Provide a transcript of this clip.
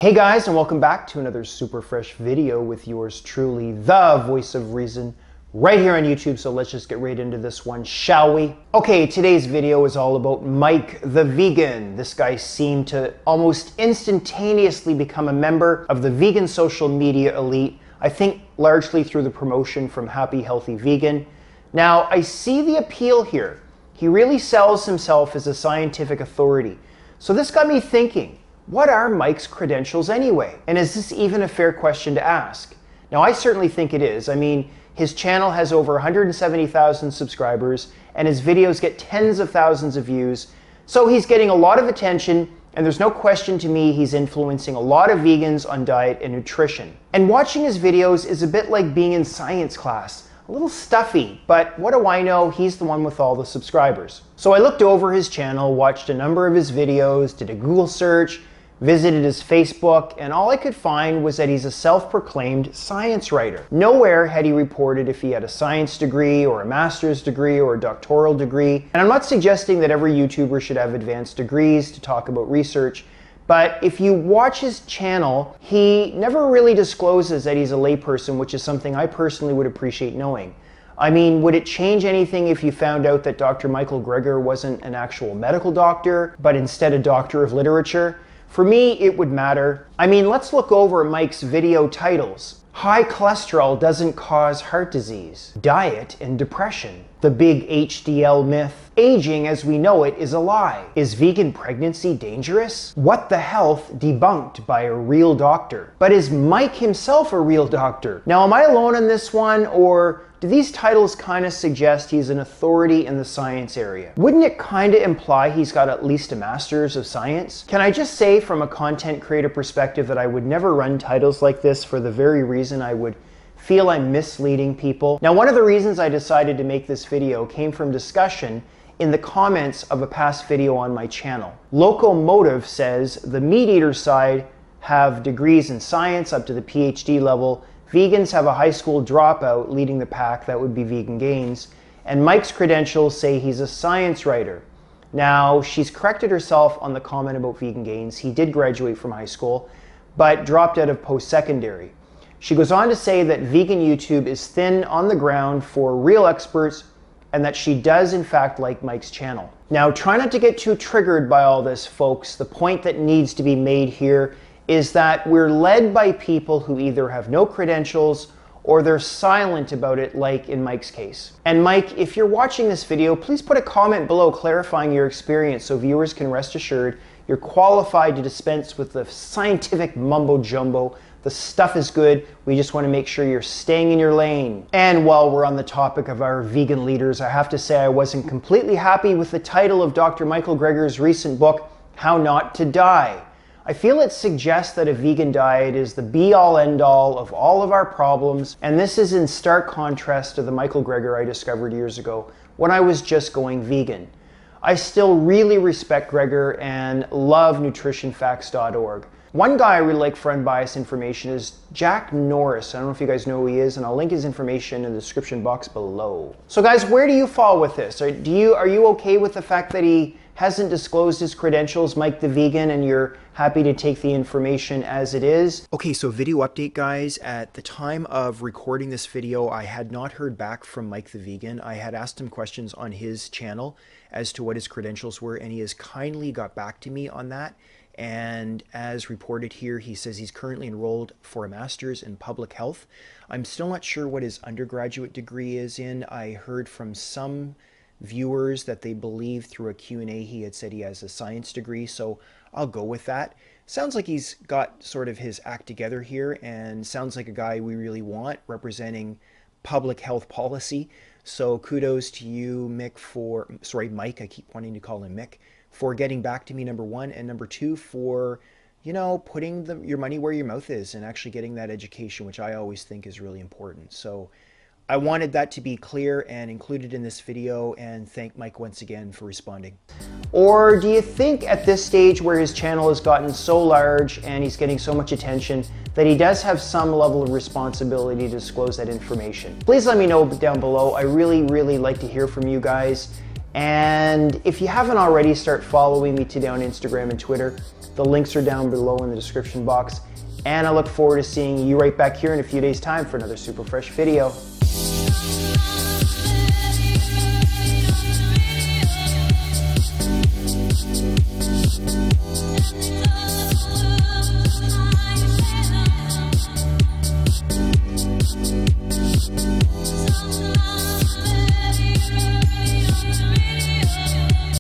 Hey guys, and welcome back to another super fresh video with yours truly, the voice of reason, right here on YouTube. So let's just get right into this one, shall we? Okay, today's video is all about Mike the Vegan. This guy seemed to almost instantaneously become a member of the vegan social media elite, I think largely through the promotion from Happy Healthy Vegan. Now, I see the appeal here. He really sells himself as a scientific authority. So this got me thinking, what are Mike's credentials anyway? And is this even a fair question to ask? Now, I certainly think it is. I mean, his channel has over 170,000 subscribers and his videos get tens of thousands of views. So he's getting a lot of attention, and there's no question to me he's influencing a lot of vegans on diet and nutrition. And watching his videos is a bit like being in science class. A little stuffy, but what do I know? He's the one with all the subscribers. So I looked over his channel, watched a number of his videos, did a Google search, visited his Facebook, and all I could find was that he's a self-proclaimed science writer. Nowhere had he reported if he had a science degree or a master's degree or a doctoral degree. And I'm not suggesting that every YouTuber should have advanced degrees to talk about research, but if you watch his channel, he never really discloses that he's a layperson, which is something I personally would appreciate knowing. I mean, would it change anything if you found out that Dr. Michael Greger wasn't an actual medical doctor, but instead a doctor of literature? For me, it would matter. I mean, let's look over Mike's video titles. High cholesterol doesn't cause heart disease. Diet and depression. The big HDL myth. Aging as we know it is a lie. Is vegan pregnancy dangerous? What the health debunked by a real doctor. But is Mike himself a real doctor? Now, am I alone on this one, or do these titles kind of suggest he's an authority in the science area? Wouldn't it kind of imply he's got at least a master's of science? Can I just say from a content creator perspective that I would never run titles like this for the very reason I would feel I'm misleading people? Now, one of the reasons I decided to make this video came from discussion in the comments of a past video on my channel. Locomotive says the meat eater side have degrees in science up to the PhD level. Vegans have a high school dropout leading the pack, that would be Vegan Gains. And Mike's credentials say he's a science writer. Now, she's corrected herself on the comment about Vegan Gains. He did graduate from high school, but dropped out of post-secondary. She goes on to say that vegan YouTube is thin on the ground for real experts, and that she does in fact like Mike's channel. Now, try not to get too triggered by all this, folks. The point that needs to be made here is that we're led by people who either have no credentials or they're silent about it, like in Mike's case. And Mike, if you're watching this video, please put a comment below clarifying your experience so viewers can rest assured you're qualified to dispense with the scientific mumbo jumbo. The stuff is good. We just want to make sure you're staying in your lane. And while we're on the topic of our vegan leaders, I have to say I wasn't completely happy with the title of Dr. Michael Greger's recent book, How Not to Die. I feel it suggests that a vegan diet is the be-all end-all of all of our problems, and this is in stark contrast to the Michael Greger I discovered years ago when I was just going vegan. I still really respect Greger and love nutritionfacts.org. One guy I really like for unbiased information is Jack Norris. I don't know if you guys know who he is, and I'll link his information in the description box below. So guys, where do you fall with this? Are you okay with the fact that he hasn't disclosed his credentials, Mike the Vegan, and you're happy to take the information as it is? Okay, so video update, guys. At the time of recording this video, I had not heard back from Mike the Vegan. I had asked him questions on his channel as to what his credentials were, and he has kindly got back to me on that. And as reported here, he says he's currently enrolled for a master's in public health. I'm still not sure what his undergraduate degree is in. I heard from some viewers that they believe through a Q&A he had said he has a science degree, so I'll go with that. Sounds like he's got sort of his act together here, and sounds like a guy we really want representing public health policy. So kudos to you, Mike, I keep wanting to call him Mick, for getting back to me, number one, and number two, for, you know, putting your money where your mouth is and actually getting that education, which I always think is really important. So I wanted that to be clear and included in this video, and thank Mike once again for responding. Or do you think at this stage where his channel has gotten so large and he's getting so much attention that he does have some level of responsibility to disclose that information? Please let me know down below. I really like to hear from you guys. And if you haven't already, start following me today on Instagram and Twitter. The links are down below in the description box. And I look forward to seeing you right back here in a few days' time for another super fresh video. So